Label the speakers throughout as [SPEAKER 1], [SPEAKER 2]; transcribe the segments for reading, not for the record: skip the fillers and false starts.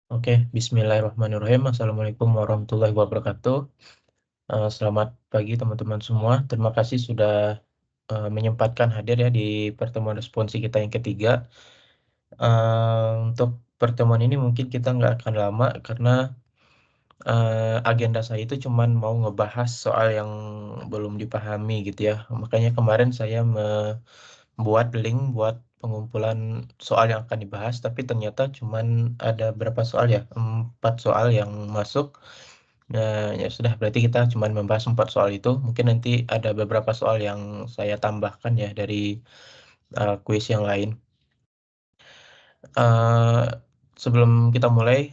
[SPEAKER 1] Oke, Bismillahirrahmanirrahim. Assalamualaikum warahmatullahi wabarakatuh. Selamat pagi teman-teman semua. Terima kasih sudah menyempatkan hadir ya di pertemuan responsi kita yang ketiga. Untuk pertemuan ini mungkin kita nggak akan lama karena agenda saya itu cuman mau ngebahas soal yang belum dipahami gitu ya. Makanya kemarin saya membuat link buat pengumpulan soal yang akan dibahas, tapi ternyata cuman ada berapa soal ya? 4 soal yang masuk. Nah, ya sudah, berarti kita cuma membahas 4 soal itu. Mungkin nanti ada beberapa soal yang saya tambahkan ya dari kuis yang lain. Eh, Sebelum kita mulai,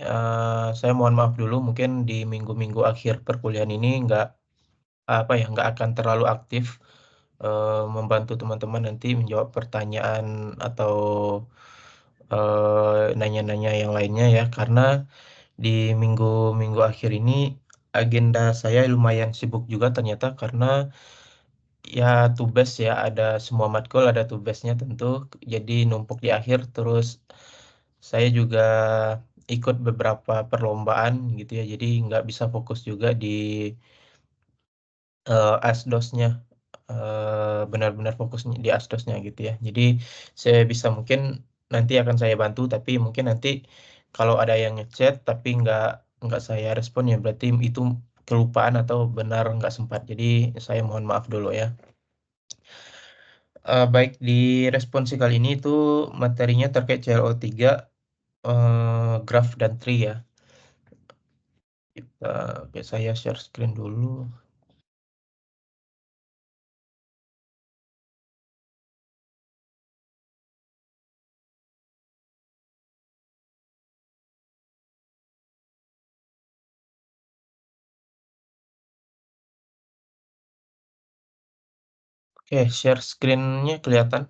[SPEAKER 1] saya mohon maaf dulu. Mungkin di minggu-minggu akhir perkuliahan ini nggak akan terlalu aktif membantu teman-teman nanti menjawab pertanyaan atau nanya-nanya yang lainnya ya, karena di minggu-minggu akhir ini agenda saya lumayan sibuk juga ternyata karena ya tugas ya, ada semua matkul ada tugasnya tentu, jadi numpuk di akhir. Terus saya juga ikut beberapa perlombaan gitu ya, jadi nggak bisa fokus juga di asdosnya, benar-benar fokus di asdosnya gitu ya. Jadi saya bisa mungkin nanti akan saya bantu, tapi mungkin nanti kalau ada yang ngechat tapi nggak saya respon ya berarti itu kelupaan atau benar nggak sempat. Jadi saya mohon maaf dulu ya. Baik, di responsi kali ini itu materinya terkait CLO3, graph dan tree ya. Oke, saya share screen dulu. Oke, share screen-nya kelihatan.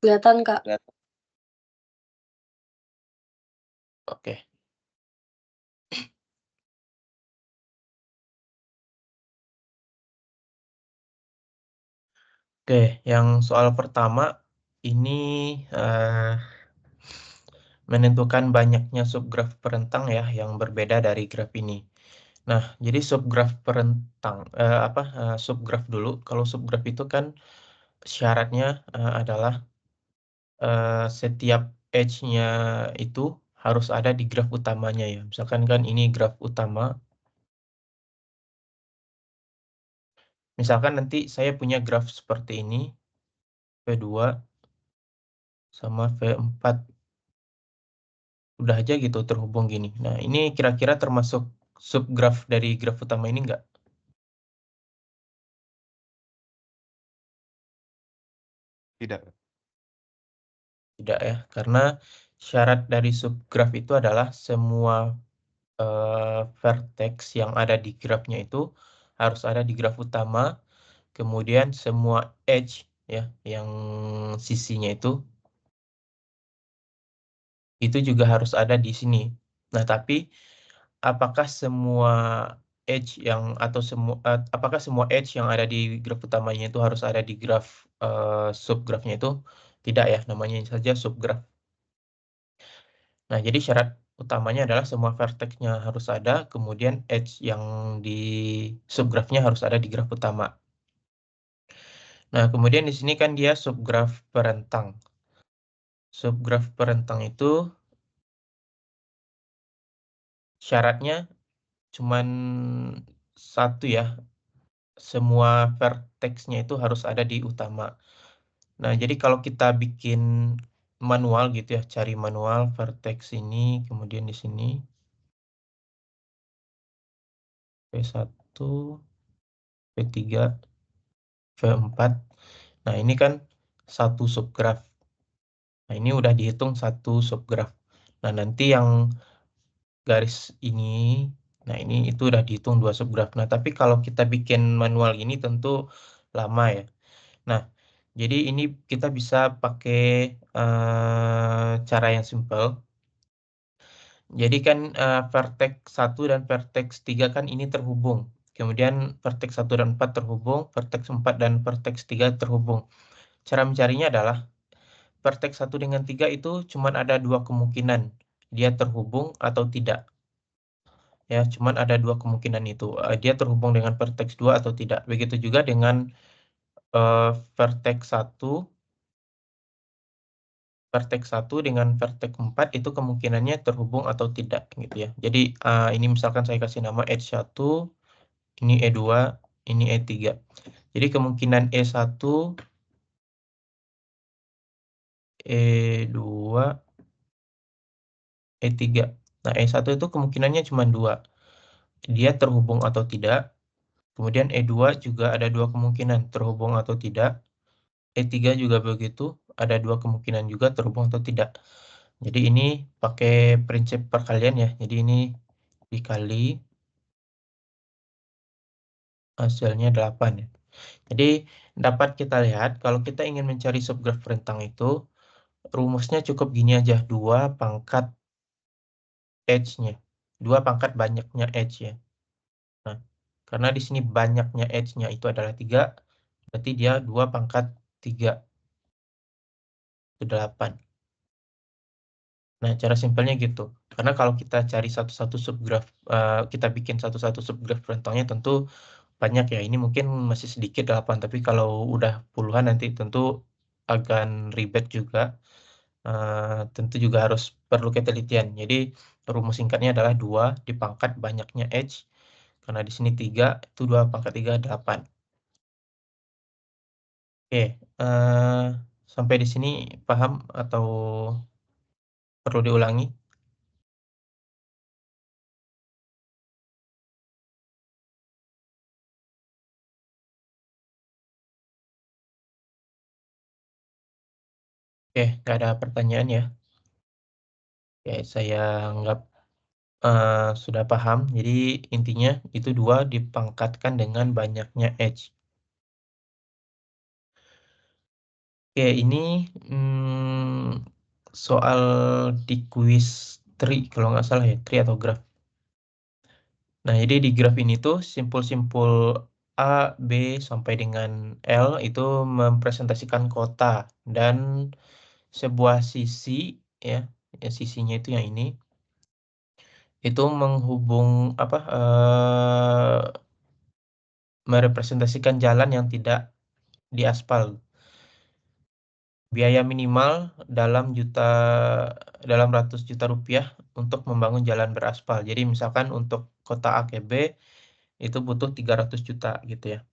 [SPEAKER 2] Kelihatan, Kak.
[SPEAKER 1] Oke. Oke, yang soal pertama ini eh, menentukan banyaknya subgraf perentang ya yang berbeda dari graf ini. Nah, jadi subgraf perentang subgraf dulu. Kalau subgraf itu kan syaratnya adalah setiap edge-nya itu harus ada di graf utamanya ya. Misalkan kan ini graf utama. Misalkan nanti saya punya graf seperti ini, V2 sama V4. Udah aja gitu terhubung gini. Nah, ini kira-kira termasuk subgraf dari graf utama ini nggak?
[SPEAKER 3] Tidak.
[SPEAKER 1] Tidak ya, karena syarat dari subgraf itu adalah semua vertex yang ada di grafnya itu harus ada di graf utama, kemudian semua edge ya yang sisinya itu juga harus ada di sini. Nah, tapi apakah semua apakah semua edge yang ada di graf utamanya itu harus ada di graf subgrafnya itu? Tidak ya, namanya saja subgraf. Nah, jadi syarat utamanya adalah semua vertexnya harus ada, kemudian edge yang di subgrafnya harus ada di graf utama. Nah, kemudian di sini kan dia subgraf perentang. Subgraf perentang itu syaratnya cuman satu ya, semua vertexnya itu harus ada di utama. Nah, jadi kalau kita bikin manual gitu ya, cari manual vertex ini, kemudian di sini V1, V3, V4. Nah, ini kan satu subgraf. Nah, ini udah dihitung satu subgraf. Nah, nanti yang garis ini, nah ini itu udah dihitung 2 subgraf. Nah, tapi kalau kita bikin manual ini tentu lama ya. Nah, jadi ini kita bisa pakai cara yang simple. Jadi kan vertex 1 dan vertex 3 kan ini terhubung. Kemudian vertex 1 dan 4 terhubung, vertex 4 dan vertex 3 terhubung. Cara mencarinya adalah vertex 1 dengan 3 itu cuma ada dua kemungkinan, dia terhubung atau tidak. Ya, cuman ada dua kemungkinan itu. Dia terhubung dengan vertex 2 atau tidak. Begitu juga dengan vertex 1, vertex 1 dengan vertex 4 itu kemungkinannya terhubung atau tidak gitu ya. Jadi ini misalkan saya kasih nama H1, ini E2, ini E3. Jadi kemungkinan E1, E2, E3. Nah, E1 itu kemungkinannya cuma dua. Dia terhubung atau tidak. Kemudian E2 juga ada dua kemungkinan, terhubung atau tidak. E3 juga begitu, ada dua kemungkinan juga terhubung atau tidak. Jadi ini pakai prinsip perkalian ya. Jadi ini dikali hasilnya 8 ya. Jadi dapat kita lihat kalau kita ingin mencari subgraf rentang itu rumusnya cukup gini aja, 2 pangkat H-nya. 2 pangkat banyaknya H ya. Nah, karena di sini banyaknya H-nya itu adalah 3, berarti dia 2 pangkat 3, itu 8. Nah, cara simpelnya gitu. Karena kalau kita cari satu-satu subgraf, kita bikin satu-satu subgraf rentangnya tentu banyak ya. Ini mungkin masih sedikit 8, tapi kalau udah puluhan nanti tentu agak ribet juga. Tentu juga harus perlu ketelitian. Jadi rumus singkatnya adalah 2 dipangkat banyaknya H. Karena di sini 3, itu 2 pangkat 3, 8. Oke, sampai di sini paham atau perlu diulangi? Oke, nggak ada pertanyaan ya. Oke, saya anggap sudah paham. Jadi intinya itu 2 dipangkatkan dengan banyaknya H. Oke, ini soal di kuis tri kalau nggak salah ya, tri atau graf. Nah, jadi di graf ini tuh simpul-simpul A, B, sampai dengan L itu mempresentasikan kota dan sebuah sisi ya, ya sisinya itu yang ini itu menghubung apa merepresentasikan jalan yang tidak diaspal. Biaya minimal dalam ratus juta rupiah untuk membangun jalan beraspal. Jadi misalkan untuk kota A ke B itu butuh 300 juta gitu ya.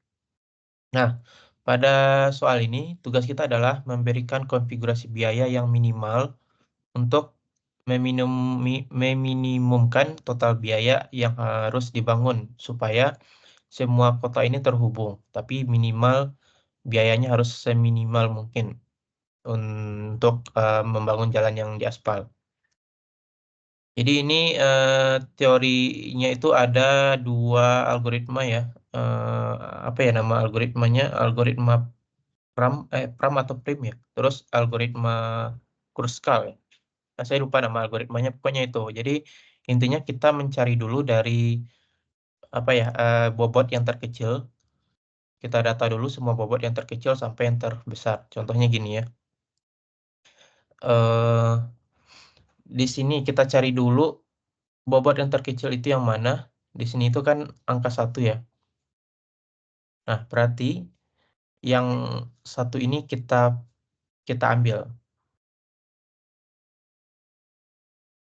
[SPEAKER 1] Nah, pada soal ini tugas kita adalah memberikan konfigurasi biaya yang minimal untuk meminimumkan total biaya yang harus dibangun supaya semua kota ini terhubung, tapi minimal biayanya harus seminimal mungkin untuk membangun jalan yang diaspal. Jadi ini teorinya itu ada dua algoritma ya. Eh, apa ya nama algoritmanya? Algoritma Pram atau Prim ya. Terus algoritma Kruskal ya. Nah, saya lupa nama algoritmanya. Pokoknya itu. Jadi intinya kita mencari dulu dari apa ya bobot yang terkecil. Kita data dulu semua bobot yang terkecil sampai yang terbesar. Contohnya gini ya. eh di sini kita cari dulu bobot yang terkecil itu yang mana? Di sini itu kan angka 1 ya. Nah, berarti yang satu ini kita kita ambil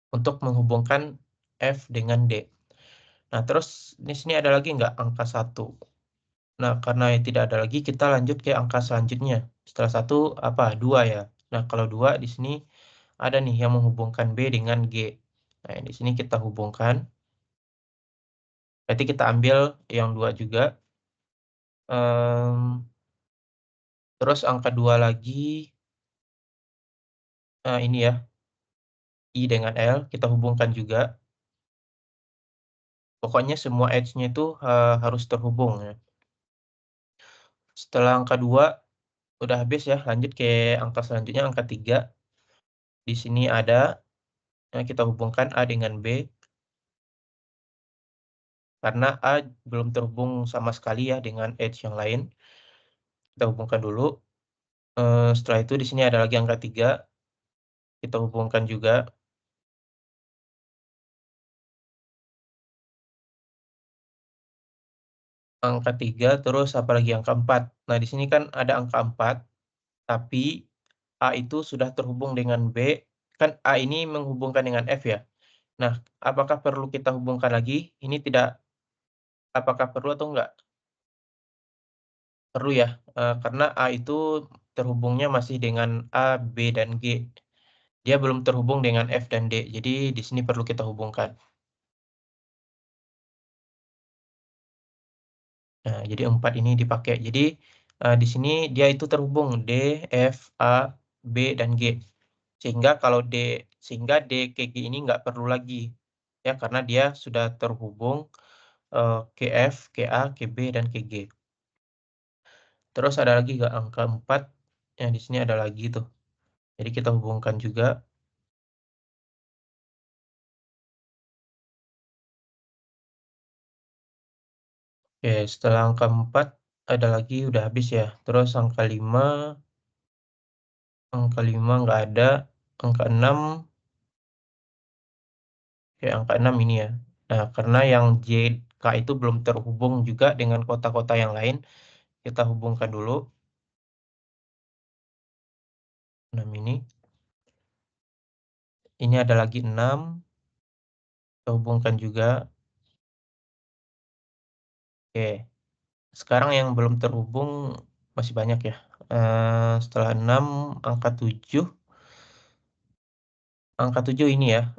[SPEAKER 1] untuk menghubungkan F dengan D. Nah, terus di sini ada lagi nggak angka 1? Nah, karena tidak ada lagi, kita lanjut ke angka selanjutnya. Setelah 1 apa? 2 ya. Nah, kalau 2 di sini ada nih yang menghubungkan B dengan G. Nah, yang di sini kita hubungkan. Berarti kita ambil yang 2 juga. Em, terus angka 2 lagi, ini ya, I dengan L, kita hubungkan juga. Pokoknya semua edge-nya itu harus terhubung ya. Setelah angka 2 udah habis ya, lanjut ke angka selanjutnya, angka 3. Di sini ada, kita hubungkan A dengan B. karena A belum terhubung sama sekali ya dengan edge yang lain. Kita hubungkan dulu, setelah itu di sini ada lagi angka 3, kita hubungkan juga. Angka 3 terus apalagi angka 4. Nah, di sini kan ada angka 4, tapi A itu sudah terhubung dengan B, kan A ini menghubungkan dengan F ya. Nah, apakah perlu kita hubungkan lagi? Ini tidak apakah perlu atau enggak? Perlu ya, karena A itu terhubungnya masih dengan A, B, dan G. Dia belum terhubung dengan F dan D, jadi di sini perlu kita hubungkan. Nah, jadi 4 ini dipakai. Jadi, di sini dia itu terhubung D, F, A, B, dan G. Sehingga D ke G ini nggak perlu lagi, ya karena dia sudah terhubung, ke F, ke A, ke B, dan ke G. Terus ada lagi nggak angka 4, yang di sini ada lagi tuh. Jadi kita hubungkan juga. Oke, setelah angka 4 ada lagi udah habis ya. Terus angka 5 nggak ada, angka 6, oke angka 6 ini ya. Nah, karena yang J, K itu belum terhubung juga dengan kota-kota yang lain, kita hubungkan dulu 6 ini. Ini ada lagi 6, kita hubungkan juga. Oke, sekarang yang belum terhubung masih banyak ya. Setelah 6, angka 7. Angka 7 ini ya,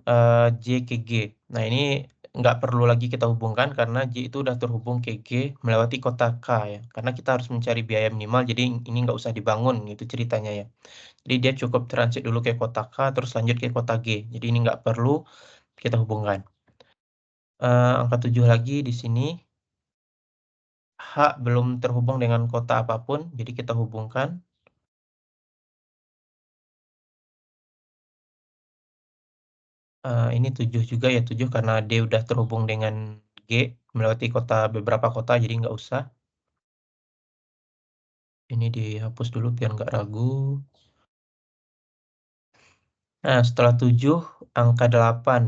[SPEAKER 1] J ke G. Nah, ini nggak perlu lagi kita hubungkan karena J itu udah terhubung ke G melewati kota K ya. Karena kita harus mencari biaya minimal, jadi ini nggak usah dibangun gitu ceritanya ya. Jadi dia cukup transit dulu ke kota K, terus lanjut ke kota G. Jadi ini nggak perlu kita hubungkan. Angka 7 lagi di sini, H belum terhubung dengan kota apapun, jadi kita hubungkan. Ini 7 juga ya, 7 karena D udah terhubung dengan G melewati beberapa kota, jadi nggak usah. Ini dihapus dulu biar nggak ragu. Nah, setelah 7, angka 8.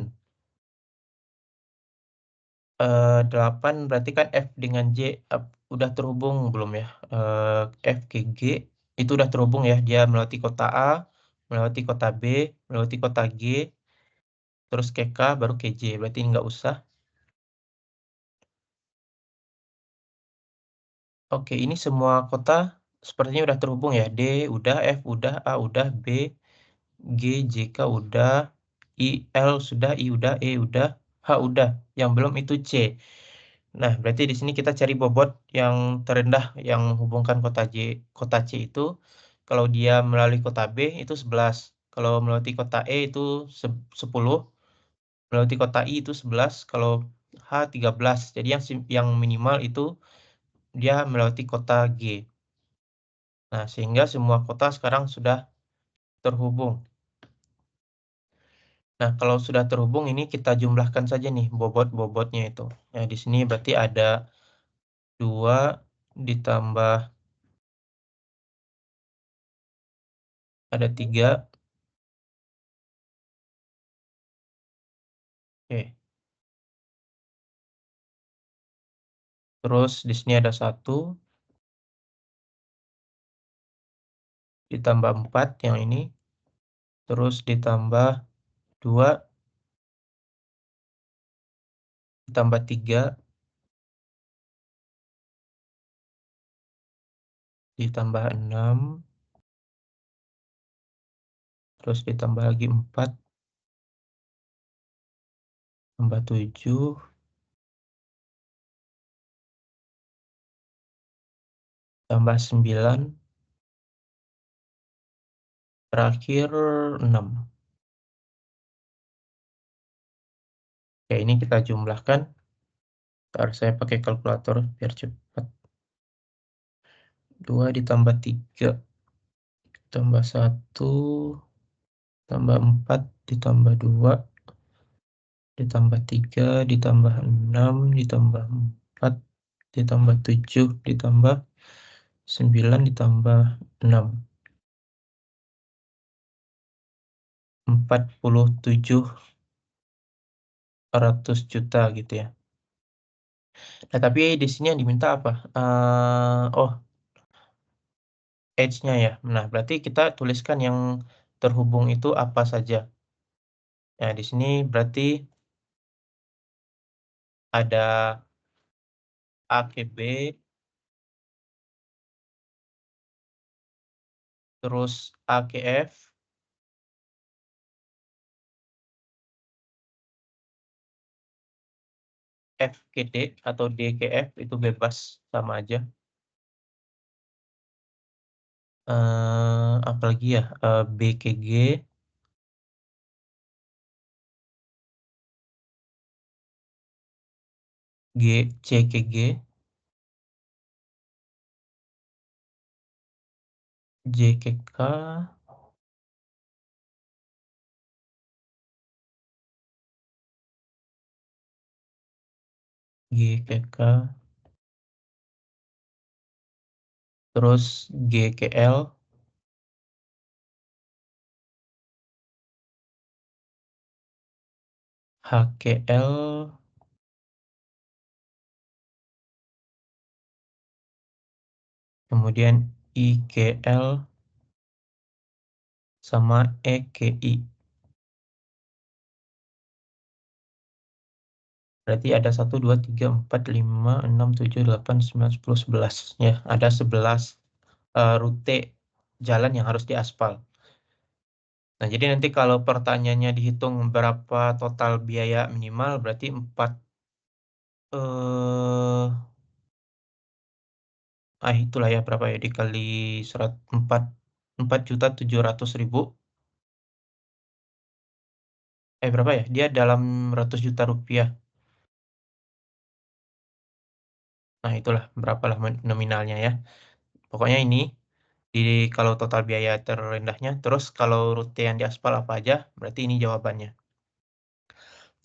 [SPEAKER 1] 8 berarti kan F dengan J udah terhubung belum ya? F ke G itu udah terhubung ya, dia melewati kota A, melewati kota B, melewati kota G, terus ke K, baru ke J. Berarti nggak usah. Oke, ini semua kota sepertinya udah terhubung ya. D udah, F udah, A udah, B, G, J, K udah, I, L sudah, I udah, E udah, H udah. Yang belum itu C. Nah, berarti di sini kita cari bobot yang terendah yang menghubungkan kota C itu, kalau dia melalui kota B itu 11, kalau melewati kota E itu 10, melewati kota I itu 11, kalau H 13. Jadi yang minimal itu dia melewati kota G. Nah, sehingga semua kota sekarang sudah terhubung. Nah, kalau sudah terhubung ini kita jumlahkan saja nih bobot-bobotnya itu. Nah, di sini berarti ada 2 ditambah ada 3. Oke. Terus di sini ada 1 ditambah 4 yang ini, terus ditambah 2 ditambah 3 ditambah 6 terus ditambah lagi 4 tambah 7 tambah 9 terakhir 6. Oke, ini kita jumlahkan. Ntar saya pakai kalkulator biar cepat. 2 ditambah 3 tambah 1 tambah 4 ditambah 2 ditambah 3, ditambah 6, ditambah 4, ditambah 7, ditambah 9, ditambah 6. 47 juta gitu ya. Nah, tapi di sini yang diminta apa? Oh, age-nya ya. Nah, berarti kita tuliskan yang terhubung itu apa saja. Nah, di sini berarti ada AKB, terus AKF, FKD atau DKF itu bebas sama aja. Apalagi ya, BKG, CKG, JKK, GKK, terus GKL, HKL, kemudian IKL, sama EKI. Berarti ada 1, 2, 3, 4, 5, 6, 7, 8, 9, 10, 11. Ya, ada 11 rute jalan yang harus diaspal. Nah, jadi nanti kalau pertanyaannya dihitung berapa total biaya minimal, berarti 4, itulah ya berapa ya, dikali 4.700.000. Berapa ya? Dia dalam ratus juta rupiah. Nah, itulah berapalah nominalnya ya. Pokoknya ini di kalau total biaya terendahnya, terus kalau rute yang diaspal apa aja, berarti ini jawabannya.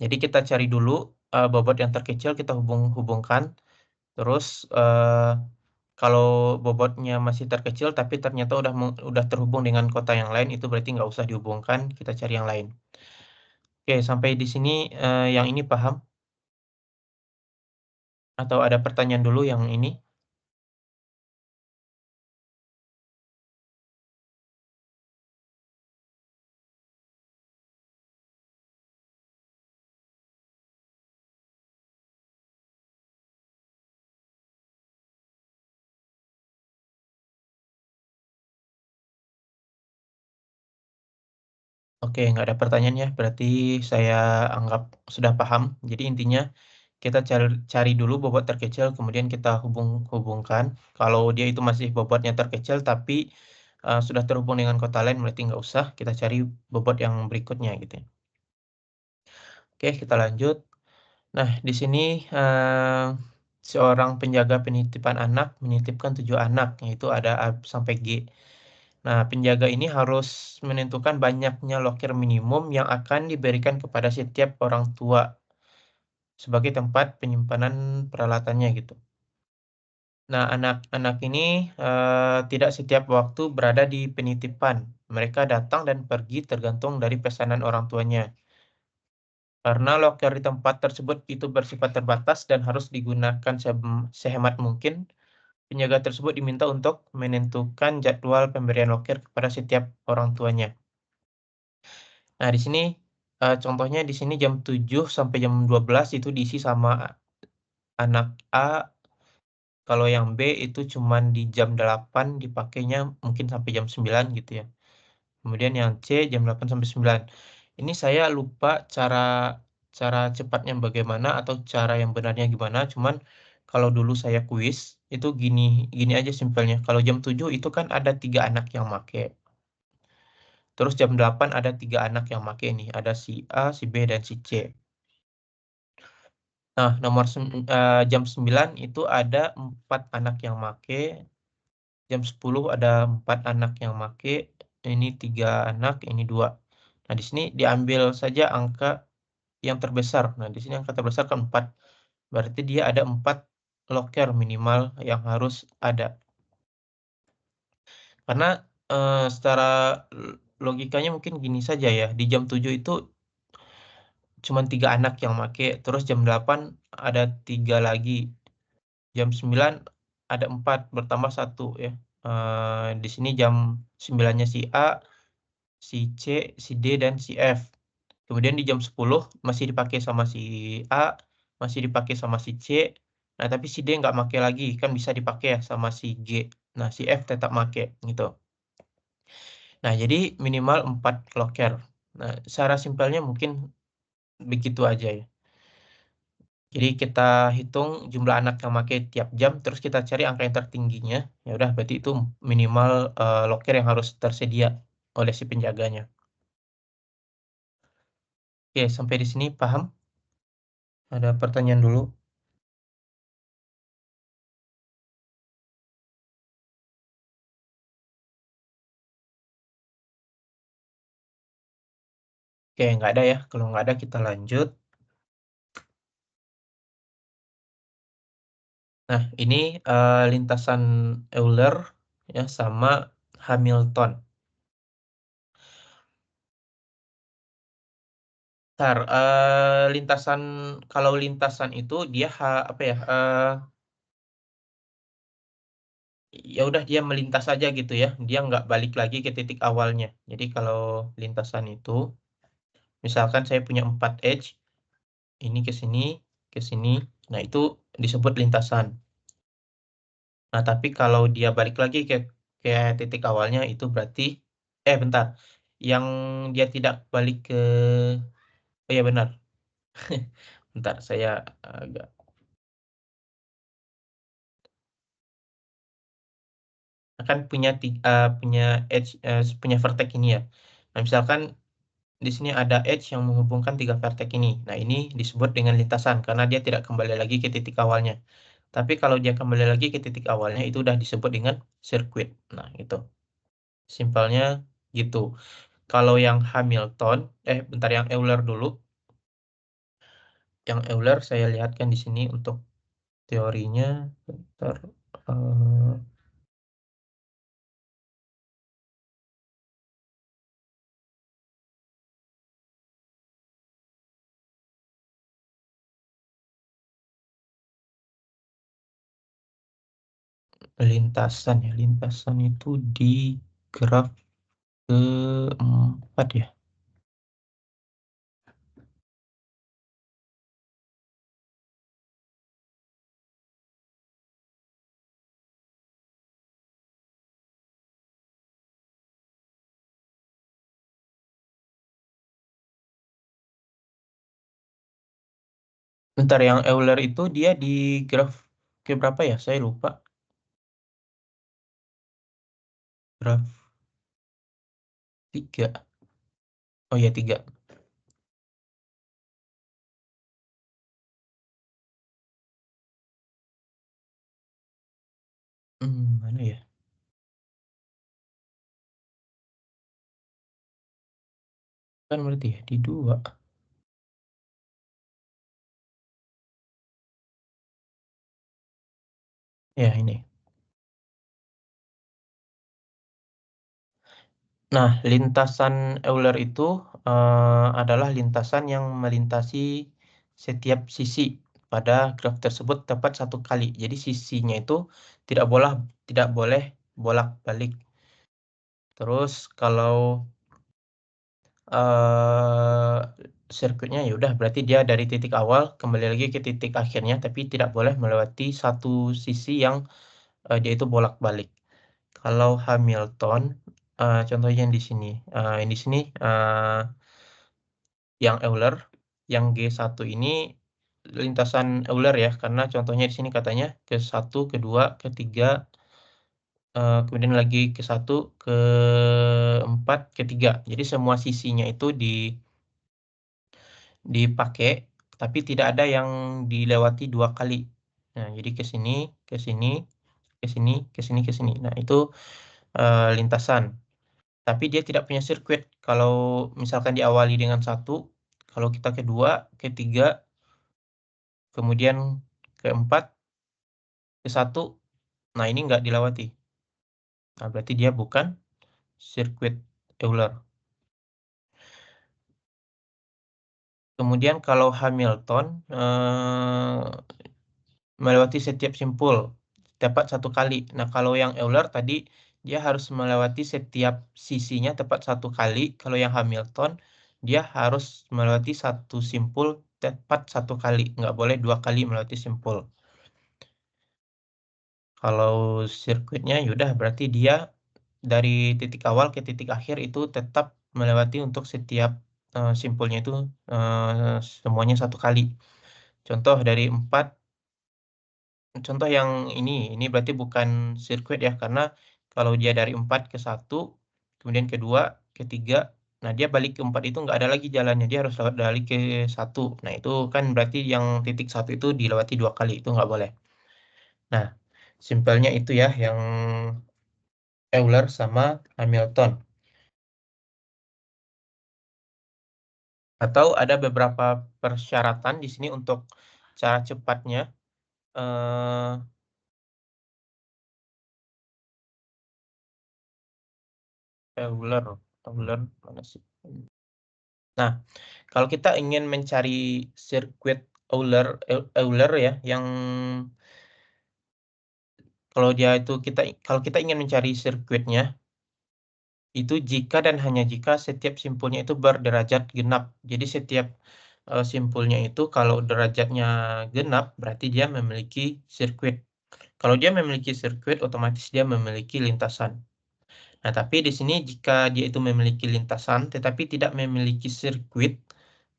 [SPEAKER 1] Jadi kita cari dulu bobot yang terkecil, kita hubungkan. Terus kalau bobotnya masih terkecil tapi ternyata udah terhubung dengan kota yang lain, itu berarti nggak usah dihubungkan, kita cari yang lain. Oke, sampai di sini yang ini paham? Atau ada pertanyaan dulu yang ini? Oke, nggak ada pertanyaan ya. Berarti saya anggap sudah paham. Jadi intinya kita cari dulu bobot terkecil, kemudian kita hubungkan. Kalau dia itu masih bobotnya terkecil, tapi sudah terhubung dengan kota lain, berarti nggak usah. Kita cari bobot yang berikutnya gitu ya. Oke, kita lanjut. Nah, di sini eh, seorang penjaga penitipan anak menitipkan 7 anak, yaitu ada A sampai G. Nah, penjaga ini harus menentukan banyaknya loker minimum yang akan diberikan kepada setiap orang tua sebagai tempat penyimpanan peralatannya gitu. Nah, anak-anak ini tidak setiap waktu berada di penitipan. Mereka datang dan pergi tergantung dari pesanan orang tuanya. Karena loker di tempat tersebut itu bersifat terbatas dan harus digunakan sehemat mungkin, penjaga tersebut diminta untuk menentukan jadwal pemberian loker kepada setiap orang tuanya. Nah, di sini contohnya di sini jam 7 sampai jam 12 itu diisi sama anak A. Kalau yang B itu cuman di jam 8 dipakainya mungkin sampai jam 9 gitu ya. Kemudian yang C jam 8 sampai 9. Ini saya lupa cara cara cepatnya bagaimana atau cara yang benarnya gimana. Cuman kalau dulu saya kuis itu gini gini aja simpelnya. Kalau jam 7 itu kan ada 3 anak yang make. Terus jam 8 ada 3 anak yang make nih. Ada si A, si B, dan si C. Nah, jam 9 itu ada 4 anak yang make, jam 10 ada 4 anak yang make, ini 3 anak, ini 2. Nah, di sini diambil saja angka yang terbesar. Nah, di sini angka terbesar kan 4. Berarti dia ada 4 loker minimal yang harus ada. Karena, secara logikanya mungkin gini saja ya, di jam 7 itu cuman 3 anak yang make, terus jam 8 ada 3 lagi, jam 9 ada 4 bertambah satu ya. Di sini jam 9-nya si A, si C, si D, dan si F. Kemudian di jam 10 masih dipakai sama si A, masih dipakai sama si C. Nah, tapi si D nggak make lagi, kan bisa dipakai ya sama si G. Nah, si F tetap make, gitu. Nah, jadi minimal 4 loker. Nah, secara simpelnya mungkin begitu aja ya. Jadi kita hitung jumlah anak yang pakai tiap jam, terus kita cari angka yang tertingginya. Ya udah, berarti itu minimal loker yang harus tersedia oleh si penjaganya. Oke, sampai di sini paham? Ada pertanyaan dulu? Oke, nggak ada ya. Kalau nggak ada, kita lanjut. Nah, ini lintasan Euler ya sama Hamilton. Ntar, lintasan kalau lintasan itu dia apa ya? Ya udah dia melintas aja gitu ya. Dia nggak balik lagi ke titik awalnya. Jadi kalau lintasan itu, misalkan saya punya 4 edge, ini ke sini, ke sini. Nah, itu disebut lintasan. Nah, tapi kalau dia balik lagi ke titik awalnya itu berarti bentar. Yang dia tidak balik ke oh ya benar. Bentar, saya agak akan punya edge punya vertex ini ya. Nah, misalkan di sini ada edge yang menghubungkan 3 vertex ini. Nah, ini disebut dengan lintasan karena dia tidak kembali lagi ke titik awalnya. Tapi kalau dia kembali lagi ke titik awalnya itu udah disebut dengan sirkuit. Nah, itu. Simpelnya gitu. Kalau yang Hamilton, bentar yang Euler dulu. Yang Euler saya lihatkan di sini untuk teorinya. Bentar. eh, lintasan ya. Lintasan itu di graf keempat ya. Bentar, yang Euler itu dia di graf ke berapa ya? Saya lupa. Graf 3. Oh ya, 3. Mana ya? Kan berarti ya di 2. Ya, ini. Nah, lintasan Euler itu adalah lintasan yang melintasi setiap sisi pada graf tersebut tepat 1 kali. Jadi sisinya itu tidak boleh tidak boleh bolak-balik. Terus kalau eh sirkuitnya ya udah berarti dia dari titik awal kembali lagi ke titik akhirnya, tapi tidak boleh melewati satu sisi yang dia itu bolak-balik. Kalau Hamilton, contohnya yang di sini. Yang di sini yang Euler, yang G1 ini lintasan Euler ya, karena contohnya di sini katanya ke satu, kedua, ketiga, kemudian lagi ke satu, ke empat, ketiga. Jadi semua sisinya itu dipakai, tapi tidak ada yang dilewati 2 kali. Nah, jadi ke sini, ke sini, ke sini, ke sini, ke sini. Nah, itu lintasan. Tapi dia tidak punya sirkuit. Kalau misalkan diawali dengan satu, Kalau kita kedua, ketiga, kemudian keempat, ke-1, nah ini nggak dilewati. Nah, berarti dia bukan sirkuit Euler. Kemudian kalau Hamilton melewati setiap simpul tepat 1 kali. Nah, kalau yang Euler tadi dia harus melewati setiap sisinya tepat 1 kali. Kalau yang Hamilton dia harus melewati satu simpul tepat 1 kali. Nggak boleh 2 kali melewati simpul. Kalau sirkuitnya yaudah berarti dia dari titik awal ke titik akhir itu tetap melewati untuk setiap simpulnya itu semuanya 1 kali. Contoh dari 4, contoh yang ini berarti bukan sirkuit ya, karena kalau dia dari 4 ke 1, kemudian kedua, ketiga, nah dia balik ke 4 itu nggak ada lagi jalannya, dia harus lewat balik ke 1. Nah itu kan berarti yang titik 1 itu dilewati 2 kali, itu nggak boleh. Nah, simpelnya itu ya, yang Euler sama Hamilton. Atau ada beberapa persyaratan di sini untuk cara cepatnya. eh, Euler, Euler mana sih? Nah, kalau kita ingin mencari sirkuit Euler ya, yang kalau dia itu kalau kita ingin mencari sirkuitnya itu jika dan hanya jika setiap simpulnya itu berderajat genap. Jadi setiap simpulnya itu kalau derajatnya genap berarti dia memiliki sirkuit. Kalau dia memiliki sirkuit, otomatis dia memiliki lintasan. Nah, tapi di sini jika dia itu memiliki lintasan tetapi tidak memiliki sirkuit,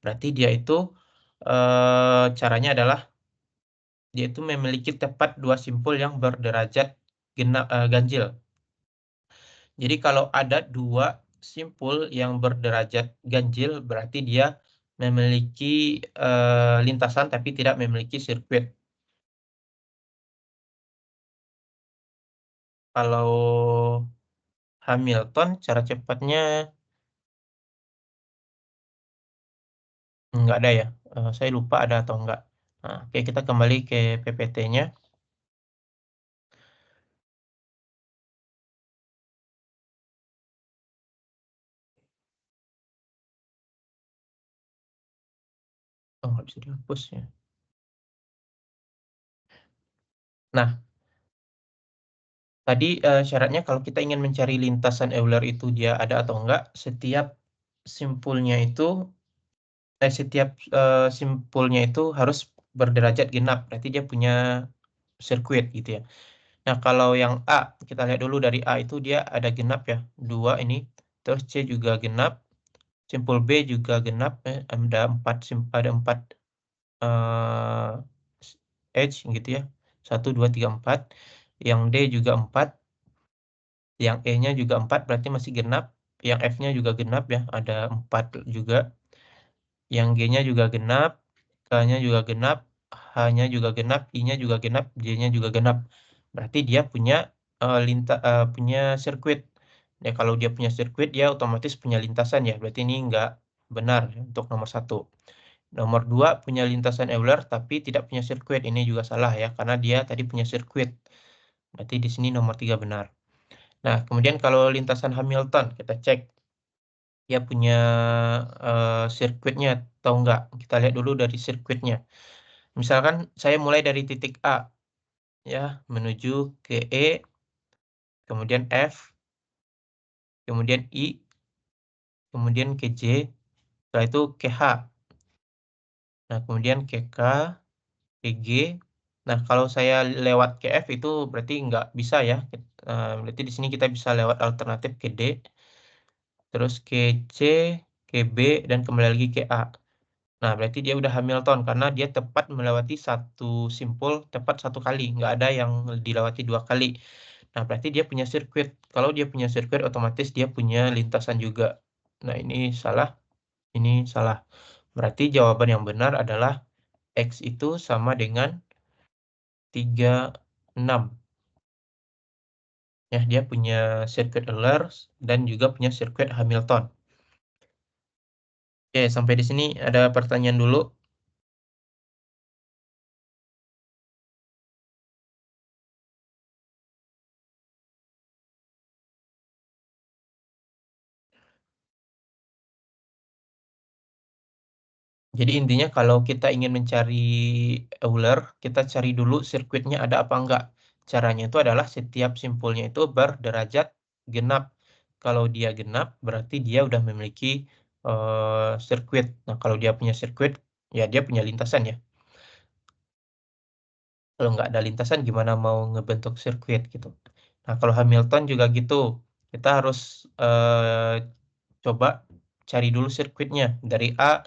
[SPEAKER 1] berarti dia itu caranya adalah dia itu memiliki tepat 2 simpul yang berderajat ganjil. Jadi kalau ada 2 simpul yang berderajat ganjil, berarti dia memiliki lintasan tapi tidak memiliki sirkuit. Kalau Hamilton, cara cepatnya nggak ada ya. Saya lupa ada atau enggak. Nah, oke, kita kembali ke PPT-nya. Oh, nggak bisa dihapus ya. Nah, tadi syaratnya kalau kita ingin mencari lintasan Euler itu dia ada atau enggak, setiap simpulnya itu, setiap simpulnya itu harus berderajat genap. Berarti dia punya sirkuit gitu ya. Nah, kalau yang A, kita lihat dulu dari A itu dia ada genap ya. 2 ini. Terus C juga genap. Simpul B juga genap. Ada 4 edge gitu ya. 1, 2, 3, 4. Yang D juga 4. Yang E-nya juga 4 berarti masih genap. Yang F-nya juga genap ya. Ada 4 juga. Yang G-nya juga genap. K-nya juga genap. H-nya juga genap. I-nya juga genap. J-nya juga genap. Berarti dia punya punya sirkuit. Ya, kalau dia punya sirkuit, dia otomatis punya lintasan ya. Berarti ini nggak benar ya, untuk nomor 1. Nomor 2 punya lintasan Euler tapi tidak punya sirkuit. Ini juga salah ya, karena dia tadi punya sirkuit. Berarti di sini nomor 3 benar. Nah, kemudian kalau lintasan Hamilton, kita cek dia punya sirkuitnya atau enggak. Kita lihat dulu dari sirkuitnya. Misalkan saya mulai dari titik A, ya, menuju ke E, kemudian F, kemudian I, kemudian ke J, setelah itu ke H. Nah, kemudian ke K, ke G. Nah, kalau saya lewat ke F itu berarti nggak bisa ya. Berarti di sini kita bisa lewat alternatif ke D, terus ke C, ke B, dan kembali lagi ke A. Nah, berarti dia udah Hamilton karena dia tepat melewati satu simpul tepat 1 kali. Nggak ada yang dilewati 2 kali. Nah, berarti dia punya sirkuit. Kalau dia punya sirkuit, otomatis dia punya lintasan juga. Nah, ini salah. Ini salah. Berarti jawaban yang benar adalah X itu sama dengan 36. Ya, dia punya sirkuit Euler dan juga punya sirkuit Hamilton. Oke, sampai di sini ada pertanyaan dulu. Jadi intinya kalau kita ingin mencari Euler, kita cari dulu sirkuitnya ada apa enggak. Caranya itu adalah setiap simpulnya itu berderajat genap. Kalau dia genap, berarti dia udah memiliki sirkuit. Nah, kalau dia punya sirkuit, ya dia punya lintasan ya. Kalau nggak ada lintasan, gimana mau ngebentuk sirkuit gitu. Nah, kalau Hamilton juga gitu. Kita harus coba cari dulu sirkuitnya. Dari A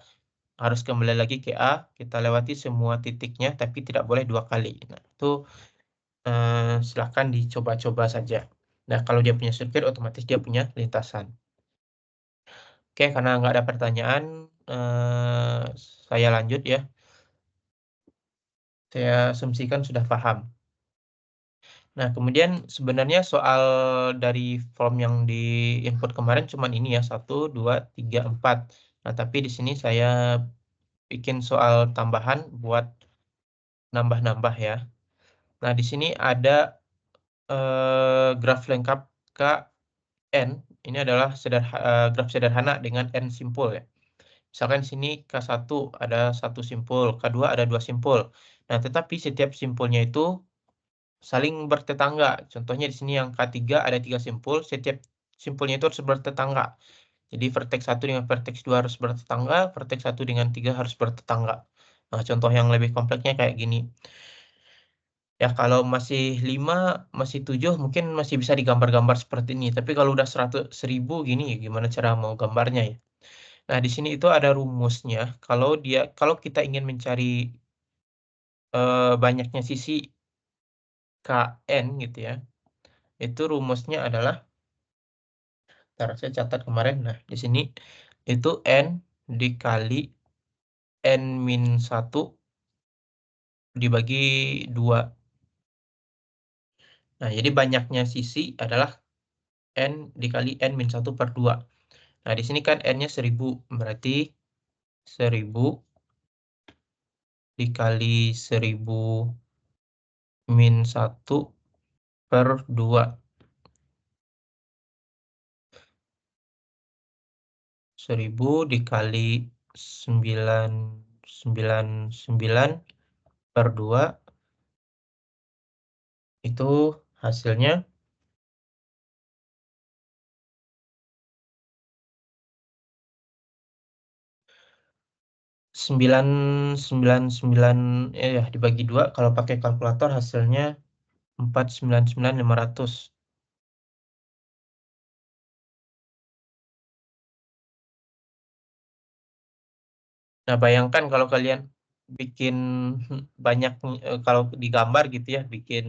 [SPEAKER 1] harus kembali lagi ke A, kita lewati semua titiknya, tapi tidak boleh dua kali. Nah, itu silahkan dicoba-coba saja. Nah, kalau dia punya sirkuit, otomatis dia punya lintasan. Oke, karena nggak ada pertanyaan, saya lanjut ya. Saya asumsikan sudah paham. Nah, kemudian sebenarnya soal dari form yang di input kemarin cuman ini ya, 1, 2, 3, 4. Nah, tapi di sini saya bikin soal tambahan buat nambah-nambah ya. Nah, di sini ada graf lengkap KN. Ini adalah graf sederhana dengan N simpul ya. Misalkan di sini K1 ada satu simpul, K2 ada dua simpul. Nah, tetapi setiap simpulnya itu saling bertetangga. Contohnya di sini yang K3 ada tiga simpul, setiap simpulnya itu harus bertetangga. Jadi vertex 1 dengan vertex 2 harus bertetangga, vertex 1 dengan 3 harus bertetangga. Nah, contoh yang lebih kompleksnya kayak gini. Ya, kalau masih 5, masih 7, mungkin masih bisa digambar-gambar seperti ini. Tapi kalau udah 100, 1000 gini, ya gimana cara mau gambarnya ya? Nah, di sini itu ada rumusnya. Kalau kita ingin mencari banyaknya sisi KN gitu ya, itu rumusnya adalah, ntar saya catat kemarin. Nah, di sini itu N dikali N-1 dibagi 2. Nah, jadi banyaknya sisi adalah N dikali N-1/2. Nah, di sini kan N-nya 1000, berarti 1000 dikali 1000 min 1/2. 1000 dikali 999/2, itu hasilnya 999, ya dibagi 2, kalau pakai kalkulator hasilnya 499.500. Nah, bayangkan kalau kalian bikin banyak, kalau digambar gitu ya, bikin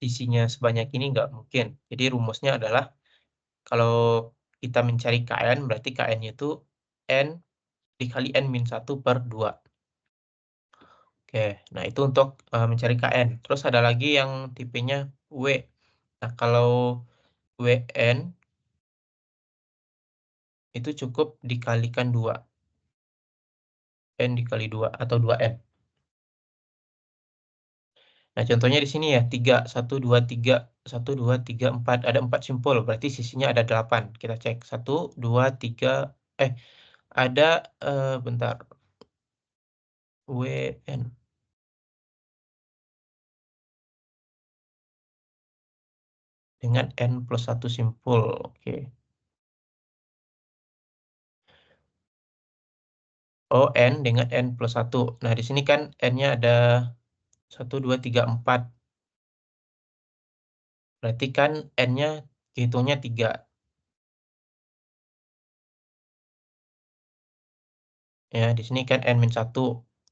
[SPEAKER 1] sisinya sebanyak ini nggak mungkin. Jadi rumusnya adalah kalau kita mencari KN, berarti KN-nya itu N dikali N-1/2. Oke, nah itu untuk mencari KN. Terus ada lagi yang tipenya W. Nah, kalau WN itu cukup dikalikan 2. N dikali 2 atau 2N. Nah, contohnya di sini ya, 3, 1, 2, 3, 1, 2, 3, 4. Ada 4 simpul, berarti sisinya ada 8. Kita cek, 1, 2, 3, ada, bentar, WN. Dengan N+1 simpul, oke. Oh, N dengan N+1. Nah, di sini kan N-nya ada 1, 2, 3, 4. Berarti kan N-nya hitungnya 3. Ya, di sini kan N-1.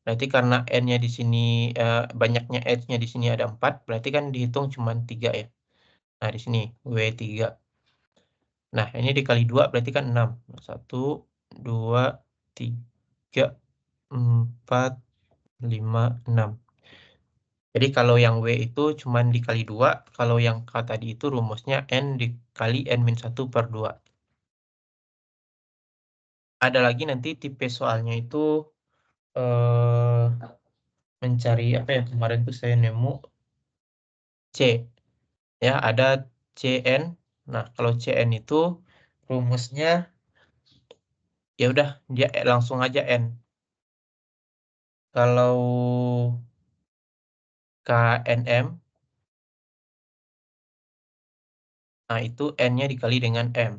[SPEAKER 1] Berarti karena N-nya di sini, banyaknya H-nya di sini ada 4, berarti kan dihitung cuma 3 ya. Nah, di sini W3. Nah, ini dikali 2 berarti kan 6. 1, 2, 3, 4, 5, 6. Jadi kalau yang W itu cuma dikali 2, kalau yang K tadi itu rumusnya N dikali N-1/2. ada lagi nanti tipe soalnya itu eh mencari apa ya, kemarin tuh saya nemu C ya, ada CN. Nah, kalau CN itu rumusnya ya udah dia langsung aja N. Kalau KNM, nah itu N-nya dikali dengan M.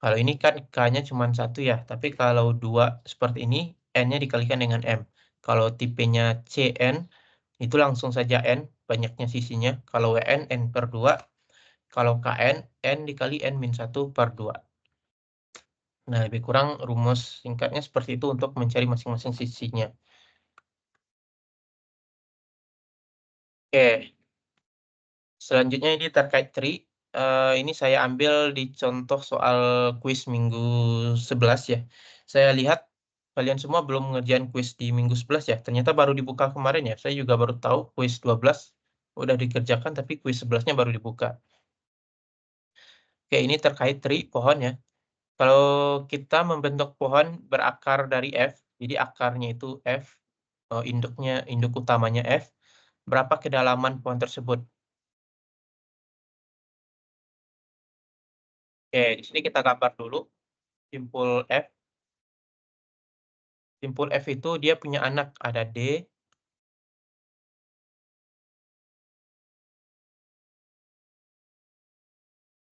[SPEAKER 1] Kalau ini kan K-nya cuma satu ya, tapi kalau dua seperti ini, N-nya dikalikan dengan M. Kalau tipenya CN, itu langsung saja N, banyaknya sisinya. Kalau WN, N per 2. Kalau KN, N dikali N min 1 per 2. Nah, lebih kurang rumus singkatnya seperti itu untuk mencari masing-masing sisinya. Oke, selanjutnya ini terkait tree. Ini saya ambil di contoh soal kuis minggu 11 ya. Saya lihat kalian semua belum ngerjain kuis di minggu 11 ya. Ternyata baru dibuka kemarin ya. Saya juga baru tahu kuis 12 udah dikerjakan, tapi kuis 11-nya baru dibuka. Oke, ini terkait tree, pohon ya. Kalau kita membentuk pohon berakar dari F, jadi akarnya itu F, induk utamanya F, berapa kedalaman pohon tersebut? Oke, di sini kita gambar dulu simpul F. Simpul F itu dia punya anak, ada D,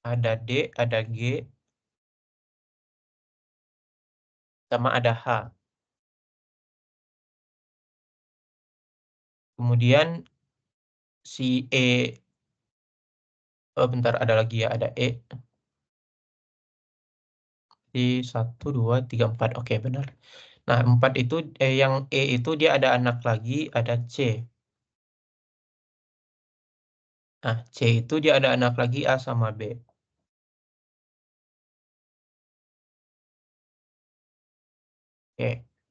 [SPEAKER 1] ada G, sama ada H. Kemudian si E, oh bentar, ada lagi ya, ada E. Di 1, 2, 3, 4. Oke, benar. Nah, 4 itu, yang E itu dia ada anak lagi, ada C. Nah, C itu dia ada anak lagi A sama B. Oke.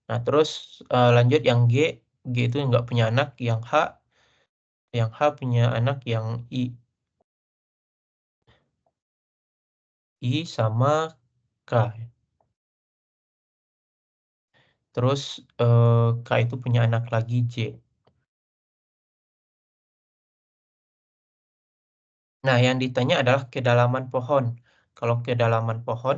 [SPEAKER 1] Nah, terus lanjut yang G. G itu nggak punya anak. Yang H punya anak yang I. I sama K. Terus K itu punya anak lagi J. Nah, yang ditanya adalah kedalaman pohon. Kalau kedalaman pohon,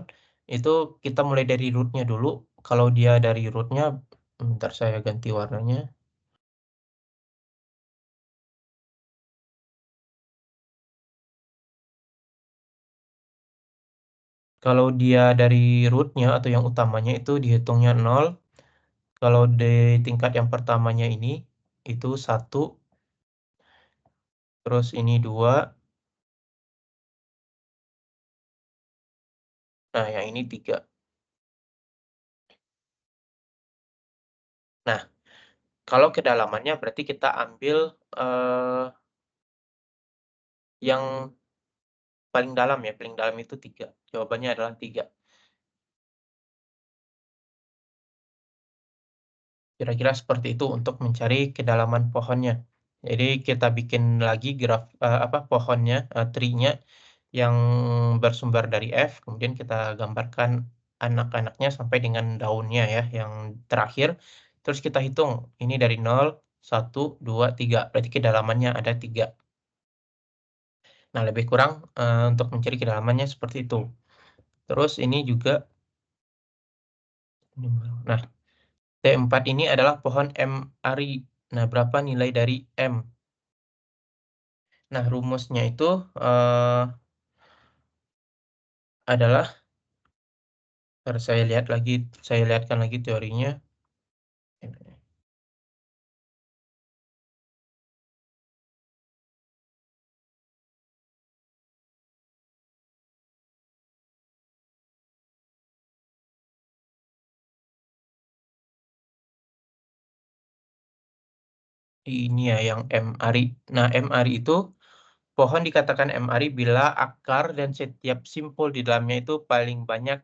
[SPEAKER 1] itu kita mulai dari rootnya dulu. Kalau dia dari rootnya, bentar saya ganti warnanya. Kalau dia dari rootnya atau yang utamanya itu dihitungnya 0. Kalau di tingkat yang pertamanya ini, itu 1. Terus ini 2. Nah, yang ini 3. Nah, kalau kedalamannya berarti kita ambil yang paling dalam ya. Paling dalam itu 3. Jawabannya adalah 3. Kira-kira seperti itu untuk mencari kedalaman pohonnya. Jadi kita bikin lagi graf apa pohonnya, tree-nya yang bersumber dari F, kemudian kita gambarkan anak-anaknya sampai dengan daunnya ya, yang terakhir. Terus kita hitung ini dari 0, 1, 2, 3. Berarti kedalamannya ada 3. Nah, lebih kurang untuk mencari kedalamannya seperti itu. Terus ini juga, nah, T4 ini adalah pohon M ari. Nah, berapa nilai dari M? Nah, rumusnya itu adalah, ntar saya lihatkan lagi teorinya. Ini ya yang M ari. Nah, M ari itu pohon dikatakan M ari bila akar dan setiap simpul di dalamnya itu paling banyak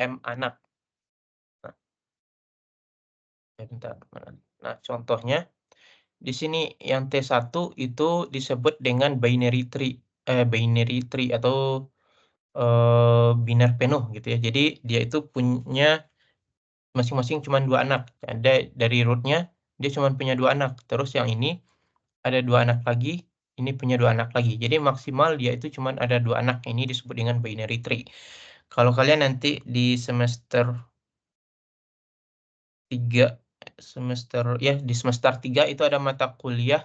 [SPEAKER 1] M anak. Nah, bentar. Nah, contohnya di sini yang T1 itu disebut dengan binary tree atau biner penuh gitu ya. Jadi dia itu punya masing-masing cuma 2 anak. Ada dari root-nya dia cuma punya 2 anak, terus yang ini ada 2 anak lagi, ini punya 2 anak lagi. Jadi maksimal dia itu cuma ada 2 anak, ini disebut dengan binary tree. Kalau kalian nanti di semester 3 di semester 3 itu ada mata kuliah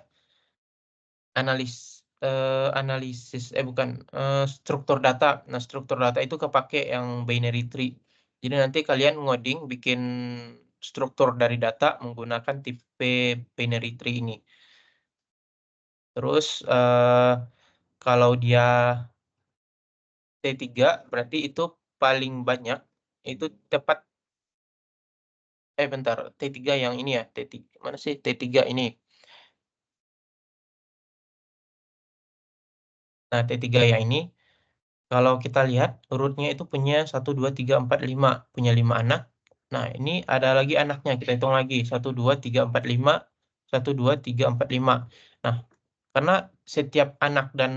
[SPEAKER 1] analisis bukan, struktur data. Nah, struktur data itu kepake yang binary tree. Jadi nanti kalian ngoding, bikin struktur dari data menggunakan tipe binary tree ini. Terus, kalau dia T3 berarti itu paling banyak, itu tepat bentar, T3 yang ini ya, mana sih T3 ini? Nah, T3 yang ini, kalau kita lihat root-nya itu punya 1, 2, 3, 4, 5, punya 5 anak. Nah, ini ada lagi anaknya, kita hitung lagi, 1, 2, 3, 4, 5, 1, 2, 3, 4, 5. Nah, karena setiap anak dan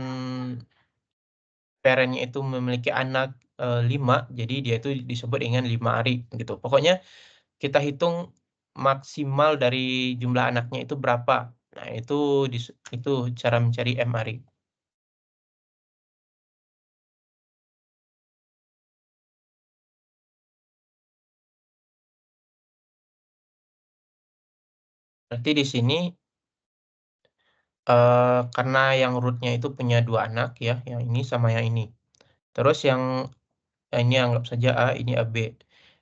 [SPEAKER 1] parent-nya itu memiliki anak, 5, jadi dia itu disebut dengan 5 ari, gitu. Pokoknya kita hitung maksimal dari jumlah anaknya itu berapa. Nah, itu cara mencari M ari. Berarti di sini, karena yang root-nya itu punya 2 anak ya, yang ini sama yang ini. Terus yang ini anggap saja A, ini AB.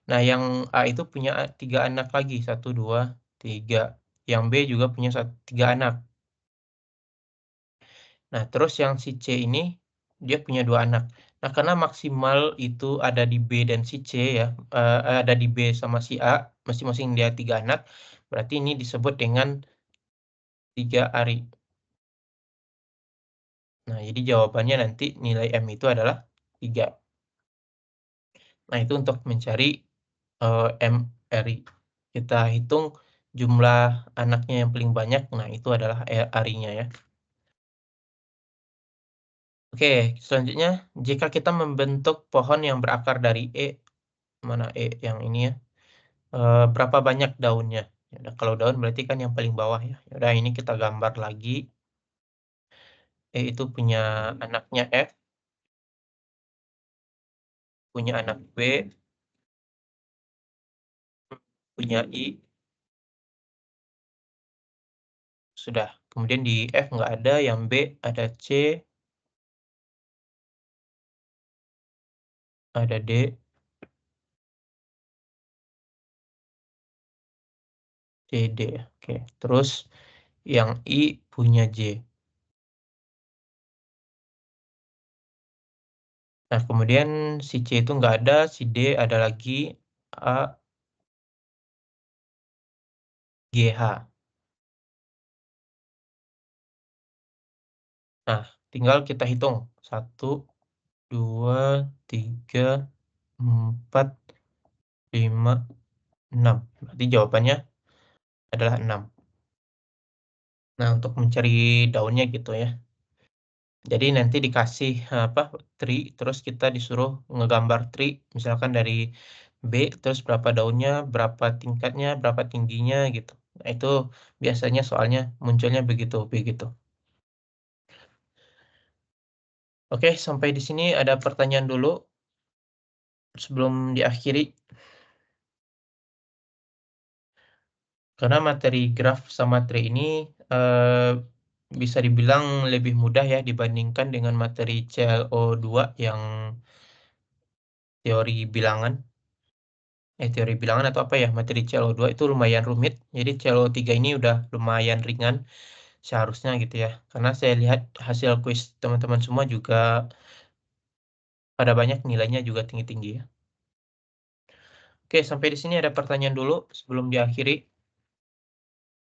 [SPEAKER 1] Nah, yang A itu punya 3 anak lagi, 1, 2, 3. Yang B juga punya 3 anak. Nah, terus yang si C ini, dia punya 2 anak. Nah, karena maksimal itu ada di B dan si C ya, ada di B sama si A, masing-masing dia 3 anak, berarti ini disebut dengan 3 ari. Nah, jadi jawabannya nanti nilai M itu adalah 3. Nah, itu untuk mencari, M ari. Kita hitung jumlah anaknya yang paling banyak, nah itu adalah arinya ya. Oke, selanjutnya jika kita membentuk pohon yang berakar dari E, mana E yang ini ya, berapa banyak daunnya? Ya udah, kalau daun berarti kan yang paling bawah ya. Ya udah, ini kita gambar lagi. E itu punya anaknya F, punya anak B, punya I, sudah. Kemudian di F nggak ada, yang B ada C, ada D, C, D. Oke, terus yang I punya J. Nah, kemudian si C itu nggak ada, si D ada lagi, A, G, H. Nah, tinggal kita hitung. 1, 2, 3, 4, 5, 6. Berarti jawabannya adalah 6. Nah, untuk mencari daunnya gitu ya. Jadi nanti dikasih apa, tree, terus kita disuruh ngegambar tree, misalkan dari B, terus berapa daunnya, berapa tingkatnya, berapa tingginya gitu. Nah, itu biasanya soalnya munculnya begitu, begitu. Oke, sampai di sini ada pertanyaan dulu sebelum diakhiri. Karena materi graf sama tree ini, eee, bisa dibilang lebih mudah ya dibandingkan dengan materi CLO2 yang teori bilangan. Teori bilangan atau apa ya, materi CLO2 itu lumayan rumit, jadi CLO3 ini udah lumayan ringan seharusnya gitu ya. Karena saya lihat hasil kuis teman-teman semua juga pada banyak nilainya juga tinggi-tinggi ya. Oke, sampai di sini ada pertanyaan dulu sebelum diakhiri.